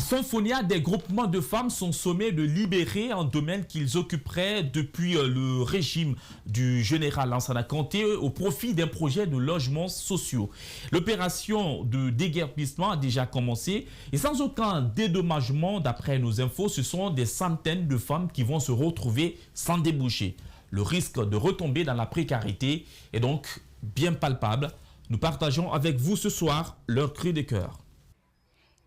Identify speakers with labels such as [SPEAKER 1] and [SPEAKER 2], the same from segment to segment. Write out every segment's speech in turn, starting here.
[SPEAKER 1] À Sonfonia, des groupements de femmes sont sommés de libérer un domaine qu'ils occuperaient depuis le régime du général Lansana Conté au profit d'un projet de logements sociaux. L'opération de déguerpissement a déjà commencé et sans aucun dédommagement, d'après nos infos, ce sont des centaines de femmes qui vont se retrouver sans débouché. Le risque de retomber dans la précarité est donc bien palpable. Nous partageons avec vous ce soir leur cri de cœur.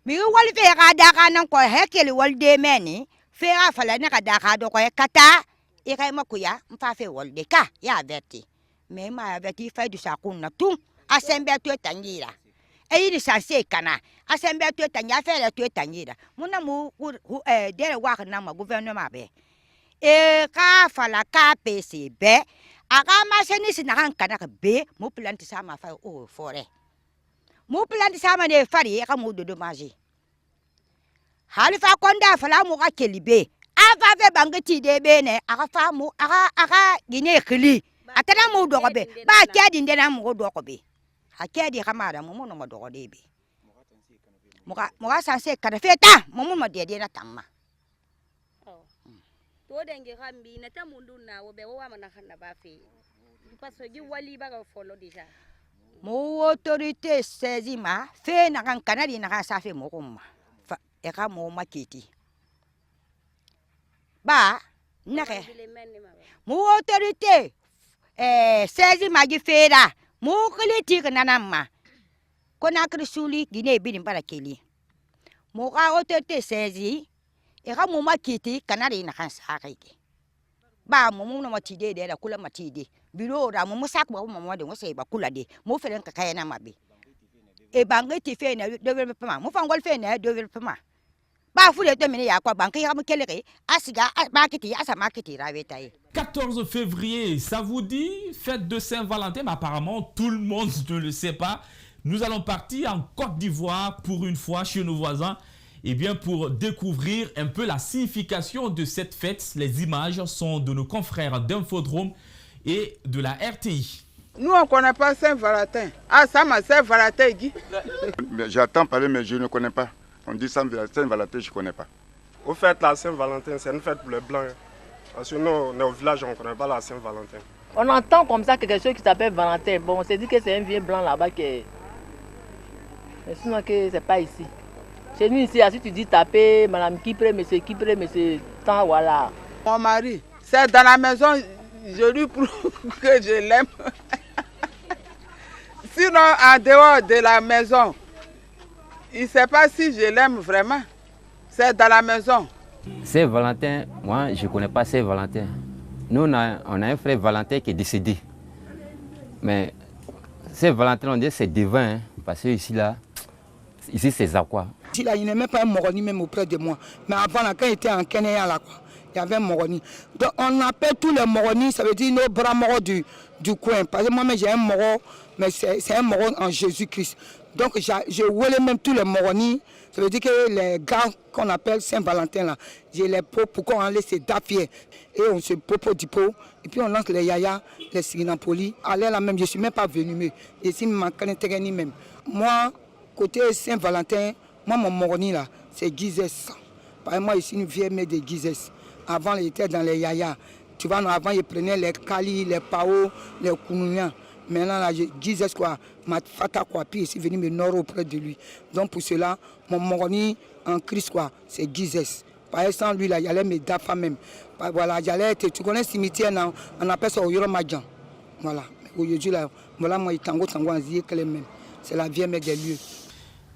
[SPEAKER 2] Mi wal fera daga nan ko hekeli wal de meni fera fala ne ka daga do ko kata e kai makuya mfa fe wal de ka ya verti me ma verti fa du sakun na tu asembe to tangira e yi sanse kana asembe to tanya fe le to tangira muna mu dere wa na ma gouvernement be e ka fala ka pc be aga ma seni sinakan kana be mu planti sama fa o fore mu planti sama ne fari ka mu do maji halifa konda fala mu ka kelibe ava ve bangati de be ne aka fa mu aka gine khili atana mu do ko be ba kedi ndena mu do ko be hakedi kamara mu no mo do ko de be mu ka sanse kada feta mu ma de na tamma
[SPEAKER 3] to denge kambi na tamundu na wo be wo mana khana ba fe parce que wali ba ko follow déjà
[SPEAKER 2] mo autorité saisima fe na kan kanadi na ka safe mo kuma fa e ka mo makiti ba na ke mo autorité saisima gi fera mo kritik nanamma kona krisuli gine bini para keli mo ka autorité saisi e ka mo makiti kanadi na kan saake ba mo no matide de la kula matide biro da mo sak ba mo de mo se ba kula de mo feren ka kayana mabe e bangeti fe na développement mo fangol fe na développement ba fu de mine ya kwa banki ya mo kelere asiga marketing asa marketing raveta yi
[SPEAKER 1] 14 février, ça vous dit fête de Saint-Valentin, mais apparemment tout le monde ne le sait pas. Nous allons partir en Côte d'Ivoire pour une fois chez nos voisins. Eh bien, pour découvrir un peu la signification de cette fête, les images sont de nos confrères d'Infodrome et de la RTI.
[SPEAKER 4] Nous, on ne connaît pas Saint-Valentin. Ah, ça m'a Saint-Valentin, Guy.
[SPEAKER 5] J'entends parler, mais je ne connais pas. On dit Saint-Valentin, je ne connais pas.
[SPEAKER 6] Au fait, la Saint-Valentin, c'est une fête pour les Blancs. Parce que nous, on est au village, on ne connaît pas la Saint-Valentin.
[SPEAKER 7] On entend comme ça quelque chose qui s'appelle Valentin. Bon, on s'est dit que c'est un vieux blanc là-bas qui... Mais sinon, ce n'est pas ici. Chez nous ici, si tu dis taper, madame qui prend, monsieur, tant, voilà.
[SPEAKER 4] Mon mari, c'est dans la maison, je lui prouve que je l'aime. Sinon, en dehors de la maison, il ne sait pas si je l'aime vraiment. C'est dans la maison.
[SPEAKER 8] Saint-Valentin, moi, je ne connais pas Saint-Valentin. Nous, on a un frère Valentin qui est décédé. Mais Saint-Valentin, on dit c'est divin, hein, parce que ici, c'est ça, quoi.
[SPEAKER 9] Il n'est même pas un Moroni même auprès de moi. Mais avant, quand il était en Kenya, là, quoi, il y avait un Moroni. Donc on appelle tous les Moroni, ça veut dire nos bras morts du coin. Parce que moi, j'ai un Moro, mais c'est un Moro en Jésus-Christ. Donc je voulais même tous les Moroni. Ça veut dire que les gars qu'on appelle Saint-Valentin, là, j'ai les pots pour qu'on laisse les dafiers. Et on se popo du pot. Et puis on lance les yaya, les Sirinapoli. Allez là même, je ne suis même pas venu. Mais ici, je ne même. Moi, côté Saint-Valentin, moi, mon Moroni, là, c'est Gizès. Par exemple, moi, ici, une vieille mère de Gizès. Avant, il était dans les yaya. Tu vois, avant, il prenait les Kali, les Pao, les Kounounian. Maintenant, là, Gizès, quoi, ma fata, quoi, puis ici, venu me nord auprès de lui. Donc, pour cela, mon Moroni en Christ, quoi, c'est Gizès. Par exemple, lui, là, il allait me dafa même. Voilà, j'allais, tu connais le cimetière, on appelle ça au Yoromadjan. Voilà. Aujourd'hui, là, voilà, moi, il tango, même. C'est la vieille mère des lieux.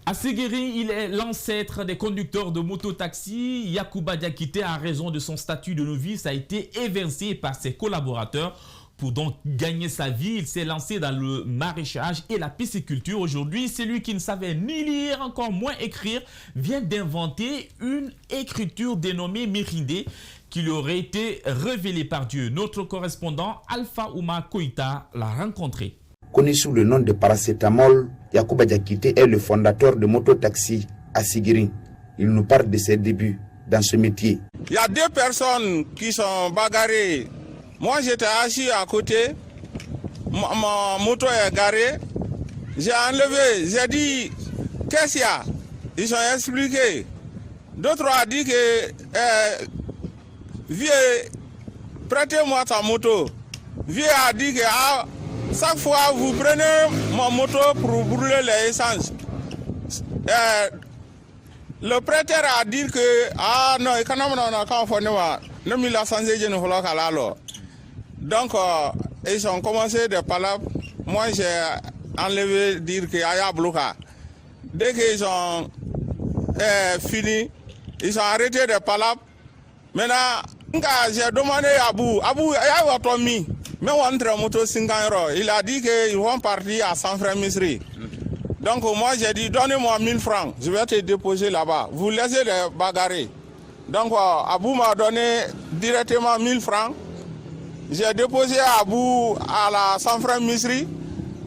[SPEAKER 1] À Séguéry, il est l'ancêtre des conducteurs de moto-taxi. Yacouba Diakité, à raison de son statut de novice, a été évincé par ses collaborateurs. Pour donc gagner sa vie, il s'est lancé dans le maraîchage et la pisciculture. Aujourd'hui, celui qui ne savait ni lire, encore moins écrire, vient d'inventer une écriture dénommée Mirindé qui lui aurait été révélée par Dieu. Notre correspondant Alpha Ouma Koïta l'a rencontré.
[SPEAKER 10] Connu sous le nom de paracétamol, Yacouba Diakité est le fondateur de Moto-Taxi à Séguéry. Il nous parle de ses débuts dans ce métier.
[SPEAKER 11] Il y a deux personnes qui sont bagarrées. Moi, j'étais assis à côté. Ma moto est garée. J'ai enlevé. J'ai dit, qu'est-ce qu'il y a? Ils ont expliqué. D'autres ont dit que vieux, prêtez-moi ta moto. Vieux a dit que chaque fois vous prenez ma moto pour brûler l'essence. Le prêteur a dit que non, il donc ils ont commencé des palabres. Moi j'ai enlevé dire que Aya Blouka. Dès qu'ils ont fini, ils ont arrêté des palabres. Maintenant, j'ai demandé à Abou, mais on entre moto 50 €. Il a dit qu'ils vont partir à San Francisco. Donc moi j'ai dit donnez-moi 1000 francs, je vais te déposer là-bas. Vous laissez les bagarrer. Donc Abou m'a donné directement 1000 francs. J'ai déposé Abou à la San Francisco.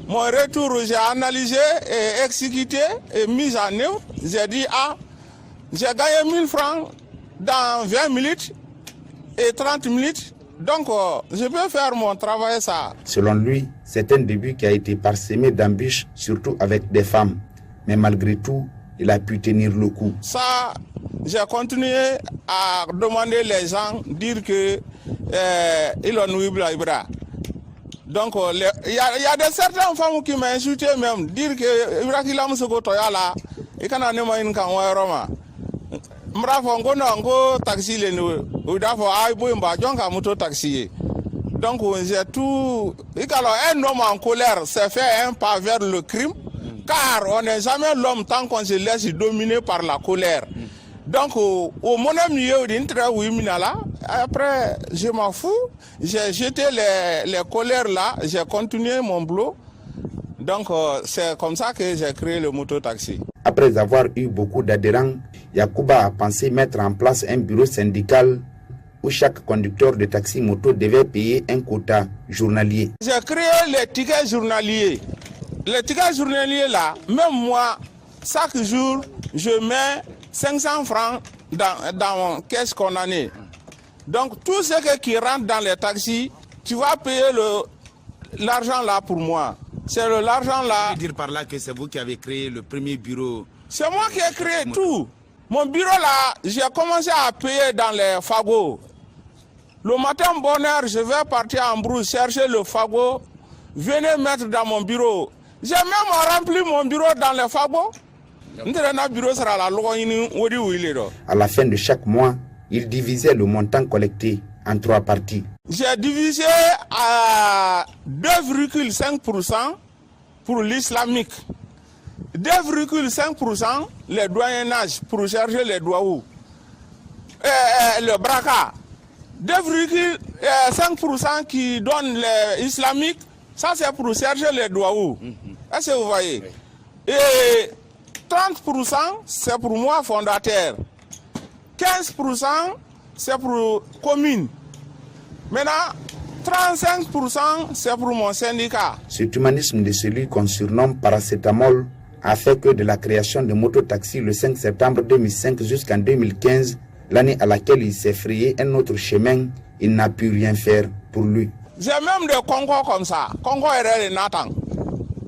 [SPEAKER 11] Mon retour, j'ai analysé et exécuté et mis en œuvre. J'ai dit j'ai gagné 1000 francs dans 20 minutes et 30 minutes. Donc, je peux faire mon travail, ça.
[SPEAKER 10] Selon lui, c'est un début qui a été parsemé d'embûches, surtout avec des femmes. Mais malgré tout, il a pu tenir le coup.
[SPEAKER 11] Ça, j'ai continué à demander les gens, dire que ils ont eu Ibra. Donc, il y a de certaines femmes qui m'ont insulté même, dire que Ibra qui l'a mis au Toyala, et qu'on a nommé une Roma. Mrafongo nango taxi le nou udafo aibo mba jonka moto taxi. Donc j'ai tout alors un homme en colère s'est fait un pas vers le crime car on n'est jamais l'homme tant qu'on se laisse dominer par la colère. Donc au mon milieu d'intra là après je m'en fous, j'ai jeté les colères là, j'ai continué mon boulot. Donc c'est comme ça que j'ai créé le moto taxi.
[SPEAKER 10] Après avoir eu beaucoup d'adhérents, Yacouba a pensé mettre en place un bureau syndical où chaque conducteur de taxi moto devait payer un quota journalier.
[SPEAKER 11] J'ai créé les tickets journaliers. Les tickets journaliers là, même moi, chaque jour, je mets 500 francs dans mon caisse condamnée. Donc tout ce qui rentre dans les taxis, tu vas payer l'argent là pour moi. C'est l'argent là.
[SPEAKER 12] Vous dire par là que c'est vous qui avez créé le premier bureau.
[SPEAKER 11] C'est moi qui ai créé tout. Mon bureau là, j'ai commencé à payer dans les fagots. Le matin, bonne heure, je vais partir en brousse chercher le fagot. Venez mettre dans mon bureau. J'ai même rempli mon bureau dans les fagots.
[SPEAKER 10] À la fin de chaque mois, il divisait le montant collecté en 3 parties.
[SPEAKER 11] J'ai divisé à 2,5% pour l'islamique, 2,5% les doyennages pour chercher les douaous, le braca, 2,5% qui donne les islamiques, ça c'est pour chercher les douaous. Est-ce que vous voyez? Et 30% c'est pour moi fondateur, 15% c'est pour commune. Maintenant, 35% c'est pour mon syndicat.
[SPEAKER 10] Cet humanisme de celui qu'on surnomme paracétamol a fait que de la création de mototaxi le 5 septembre 2005 jusqu'en 2015, l'année à laquelle il s'est frayé un autre chemin, il n'a pu rien faire pour lui.
[SPEAKER 11] J'ai même des Congo comme ça, Congo et Nathan.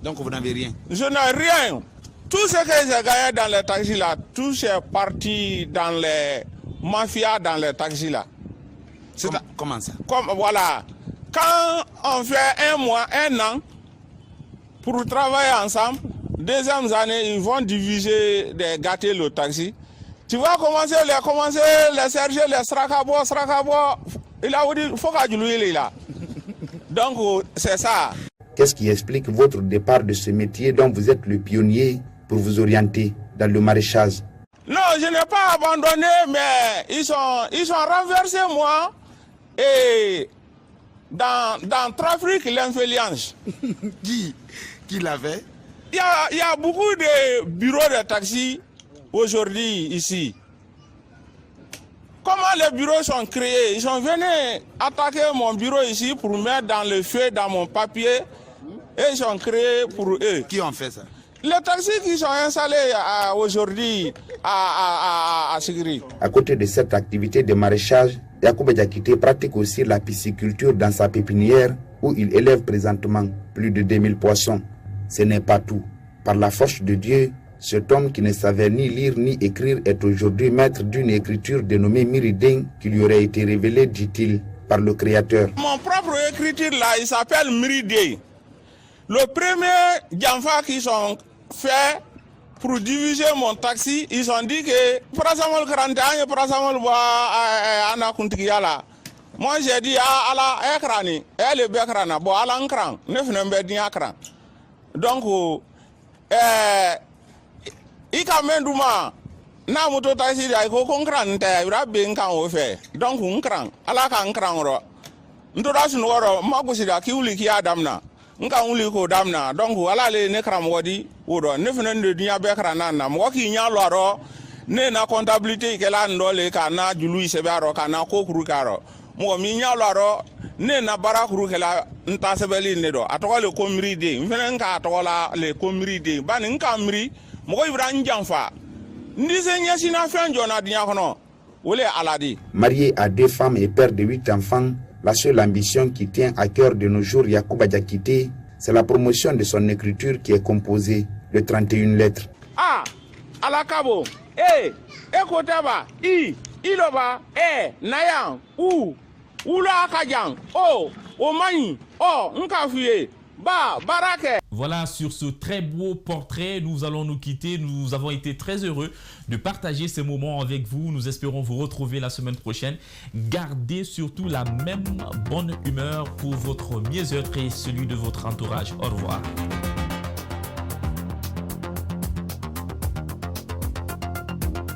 [SPEAKER 12] Donc vous n'avez rien?
[SPEAKER 11] Je n'ai rien. Tout ce que j'ai gagné dans les taxis là, tout est parti dans les mafias, dans les taxis là.
[SPEAKER 12] Comment ça?
[SPEAKER 11] Voilà. Quand on fait 1 mois, 1 an, pour travailler ensemble, 2e année, ils vont diviser, gâter le taxi. Tu vas commencer les chercher, les stracabo. Il a dit, il faut qu'il y ait là. Donc, c'est ça.
[SPEAKER 10] Qu'est-ce qui explique votre départ de ce métier dont vous êtes le pionnier pour vous orienter dans le maraîchage?
[SPEAKER 11] Non, je n'ai pas abandonné, mais ils ont renversé moi et dans trafic l'influence.
[SPEAKER 12] Qui l'avait?
[SPEAKER 11] Il y a beaucoup de bureaux de taxi aujourd'hui ici. Comment les bureaux sont créés? Ils sont venus attaquer mon bureau ici pour mettre dans le feu, dans mon papier, et ils sont créés pour eux.
[SPEAKER 12] Qui ont fait ça?
[SPEAKER 11] Les taxis qui sont installés aujourd'hui à Sigri.
[SPEAKER 10] À côté de cette activité de maraîchage, Yacouba Diakité pratique aussi la pisciculture dans sa pépinière où il élève présentement plus de 2000 poissons. Ce n'est pas tout. Par la force de Dieu, Cet homme qui ne savait ni lire ni écrire est aujourd'hui maître d'une écriture dénommée Miriding qui lui aurait été révélée, dit-il, par le créateur.
[SPEAKER 11] Mon propre écriture là, il s'appelle Miriding. Le premier Jamfa qu'ils ont fait pour diviser mon taxi, ils ont dit que Prasamol 41, Prasamol Ana Kuntigiala. Moi j'ai dit à la écrani, elle est bécrana, bon à l'encran, neuf n'embête ni écran. Donc, il quand même na moto taxi da ko konkran ta ira ben kan o fe donc nkran ala kan nkran ro ndoda sunu ro magusi da kiuli ki adamna nka uli ko damna donc ala le ne kram wodi wodo ne fenen de dunya be krana na mo ki nya loro ne na comptabilité ke la ndole kana julu se baro kana ko kuru karo mo mi nya loro ne na bara kuru ke la nta sebeli ne do atoka le komri de mfenen ka atola le komri de ban nka mri mo ko ibra njanfa.
[SPEAKER 10] Marié à 2 femmes et père de 8 enfants, la seule ambition qui tient à cœur de nos jours Yacouba Diakité, c'est la promotion de son écriture qui est composée de 31 lettres.
[SPEAKER 11] Ah, alakabo, ekotaba, iloba, nayan, ula kajang, omani, nkafuye.
[SPEAKER 1] Voilà, sur ce très beau portrait, nous allons nous quitter. Nous avons été très heureux de partager ces moments avec vous. Nous espérons vous retrouver la semaine prochaine. Gardez surtout la même bonne humeur pour votre mieux-être et celui de votre entourage. Au revoir.